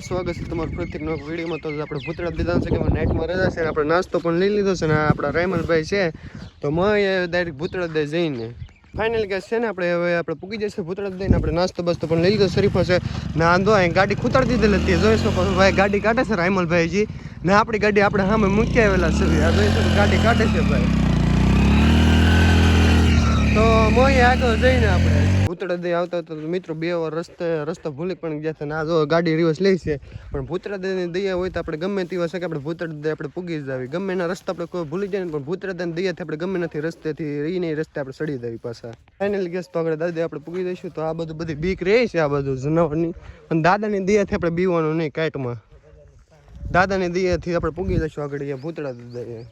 આપણે સ્વાગત છે તમારું પ્રત્યેક નવા વિડીયોમાં. તો આપણે ભૂતળા દીધા છે કે નાઇટમાં રજા છે, આપણે નાસ્તો પણ લઈ લીધો છે ને આપણા રાયમલભાઈ છે તો ડાયરેક્ટ ભૂતળા દઈ જઈને ફાઇનલ ગેસ છે ને આપણે હવે આપણે પૂગી જશે ભૂતળા દઈને. આપણે નાસ્તો બસ્તો પણ લઈ લીધો. શરીફો છે ને આંધો અહીં ગાડી ખૂતાડી દીધેલી હતી, જોઈ શકો ભાઈ ગાડી કાઢે છે રાયમલભાઈજી ને આપણી ગાડી આપણે સામે મૂકી આવેલા છે. આ જોઈ શકો ગાડી કાઢે છે ભાઈ. તો મોય આગળ જઈને આપણે ભૂતળા દઈ આવતા હતા મિત્રો બે વાર રસ્તો ભૂલી પણ ગયા હતા ને આ જો ગાડી રિવર્સ લઈ છે. પણ ભૂતળા દઈની દયા હોય તો આપણે ગમે તેવા છે કે આપણે ભૂતળા દઈ આપણે પૂગી જ આવી. ગમે એના રસ્તા આપણે કોઈ ભૂલી જાય ને પણ ભૂતળા દઈની દયાથી આપણે ગમે નથી રસ્તેથી રહીને રસ્તે આપણે ચડી દેવી પાછા. ફાઇનલ ગેસ તો આગળ દાદી આપણે પૂગી દઈશું. તો આ બધું બધી બીક રહે છે આ બધું જનાવરની, પણ દાદાની દયાથી આપણે બીવાનું નહીં કાંટમાં. દાદાની દયાથી આપણે પૂગી દઈશું આગળ ભૂતળા દઈએ.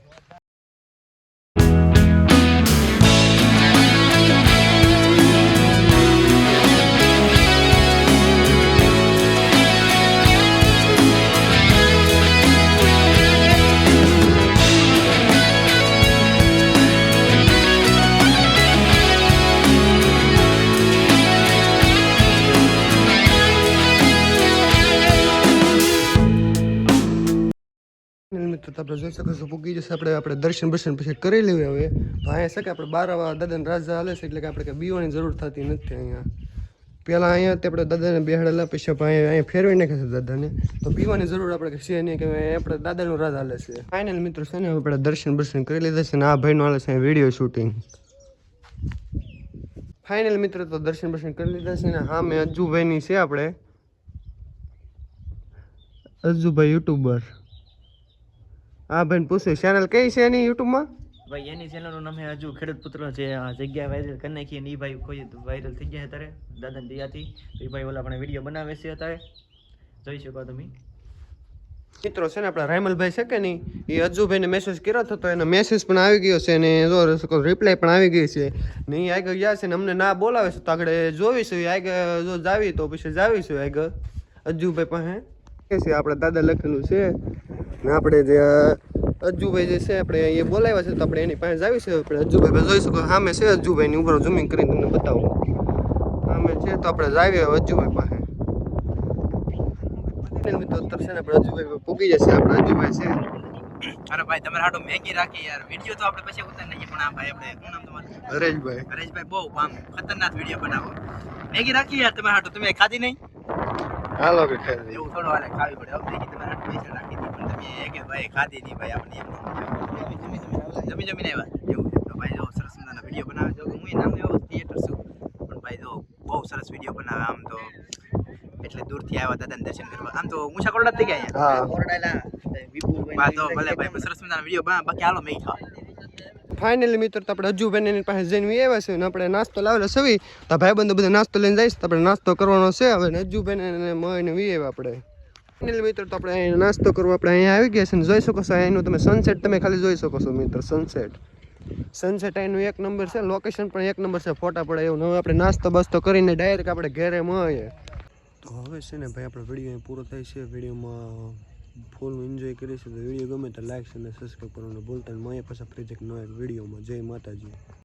મિત્રો તો આપણે જોઈ શકો છો પૂગી જશે. આપણે દર્શન પછી કરી લેવી. હવે તો અહીંયા છે કે આપણે 12 દાદાને રાજા હાલે છે એટલે કે આપણે કંઈ બીવાની જરૂર થતી નથી. અહીંયા પહેલાં અહીંયા આપણે દાદાને બેહાડેલા પછી અહીંયા ફેરવી નાખે છે દાદાને, તો પીવાની જરૂર આપણે છે નહીં કે આપણે દાદાનું રાજ હાલે છે. ફાઇનલ મિત્રો છે ને આપણે દર્શન કરી લીધા છે ને આ ભાઈનું હાલે છે વિડીયો શૂટિંગ. ફાઇનલ મિત્રો તો દર્શન કરી લીધા છે ને હા મેં અજ્જુભાઈની છે આપણે અજ્જુભાઈ યુટ્યુબર. હા ભાઈ પૂછે ચેનલ કઈ છે એની યુટ્યુબમાં? ભાઈ એની ચેનલનું નામ હજુ ખેડૂત પુત્ર છે. આ જગ્યા વાયરલ કરી નાખી ને એ ભાઈ કોઈ વાયરલ થઈ ગયા અત્યારે દાદાની દયાથી. તો એ ભાઈ ઓલા આપણે વિડીયો બનાવે છે અત્યારે, જોઈ શકો તમે મિત્રો. છે ને આપણા રાયમલભાઈ છે કે નહીં એ અજ્જુભાઈને મેસેજ કર્યો હતો, એનો મેસેજ પણ આવી ગયો છે ને જો રિપ્લાય પણ આવી ગઈ છે ને એ આગળ ગયા છે ને અમને ના બોલાવે છે તો આગળ જોઈશું. આગળ જો જાવી તો પછી જાવીશું આગળ અજ્જુભાઈ પાસે છે આપણે દાદા લખેલું છે ને આપણે જે અજ્જુભાઈ જે છે આપણે એ બોલાવ્યા છે તો આપણે એની પાસે જાવીશું. આપણે અજ્જુભાઈ જોઈ શકો સામે છે અજ્જુભાઈની ઉપર ઝૂમિંગ કરીને તમને બતાવું સામે છે તો આપણે જાવીએ અજ્જુભાઈ પાસે. મિત્રો છે ને આપણે અજ્જુભાઈ પૂગી જશે. આપણે અજ્જુભાઈ છે. અરે ભાઈ તમારે હાટો મેગી રાખી યાર. વિડીયો તો આપણે પછી ઉતારી નાખીએ પણ આ ભાઈ આપણે શું નામ તમારું? હરેશભાઈ બહુ આમ ખતરનાક વિડીયો બનાવો. મેગી રાખી યાર તમારે હાટો, તમે ખાધી નહીં? હાલો કે ખાઈ એવું થોડું હાલે ખાવી પડે. હવે મેગી તમારે હાટો પૈસા રાખી હતી પણ તમે કે ભાઈ ખાધી નહીં ભાઈ આપણે જમી આવ્યા એવું. તો ભાઈ જો સરસ મજાના વિડીયો બનાવે છે. હું નામ એવો થિયેટર છું પણ ભાઈ જો બહુ સરસ વિડીયો બનાવે. આમ તો એટલે દૂરથી આવ્યા દાદાને દર્શન કરવા. આમ તો મુછા કોરડા થઈ ગયા અહીંયા ઓરડાલા વિપુલભાઈ તો ભલે ભાઈ સરસ મજાના વિડીયો બના. બાકી હાલો મેગી ખાવા. ફાઇનલી મિત્રો તો આપણે અજ્જુભાઈ એની પાસે જઈને આવ્યા છે ને આપણે નાસ્તો લાવેલો સવી તો ભાઈબંધો બધા નાસ્તો લઈને જઈશ તો આપણે નાસ્તો કરવાનો છે. હવે અજ્જુભાઈને મળીને વી આવ્યા આપણે. ફાઇનલી મિત્રો તો આપણે અહીંયા નાસ્તો કરવા આપણે અહીંયા આવી ગયા છે ને જોઈ શકો છો અહીંનું તમે સનસેટ તમે ખાલી જોઈ શકો છો મિત્રો. સનસેટ અહીંનું એક નંબર છે, લોકેશન પણ એક નંબર છે, ફોટા પડે એવું. હવે આપણે નાસ્તો બસ્તો કરીને ડાયરેક્ટ આપણે ઘરે મળીએ. તો હવે છે ને ભાઈ આપણો વિડીયો અહીં પૂરો થાય છે. વિડીયોમાં ફૂલ એન્જોય કરીશું. તો વિડીયો ગમે તો લાઈક અને સબસ્ક્રાઈબ કરવાનું ભૂલતા નહીં. મળીએ પાછા ફરી એક નવા વિડીયોમાં. જય માતાજી.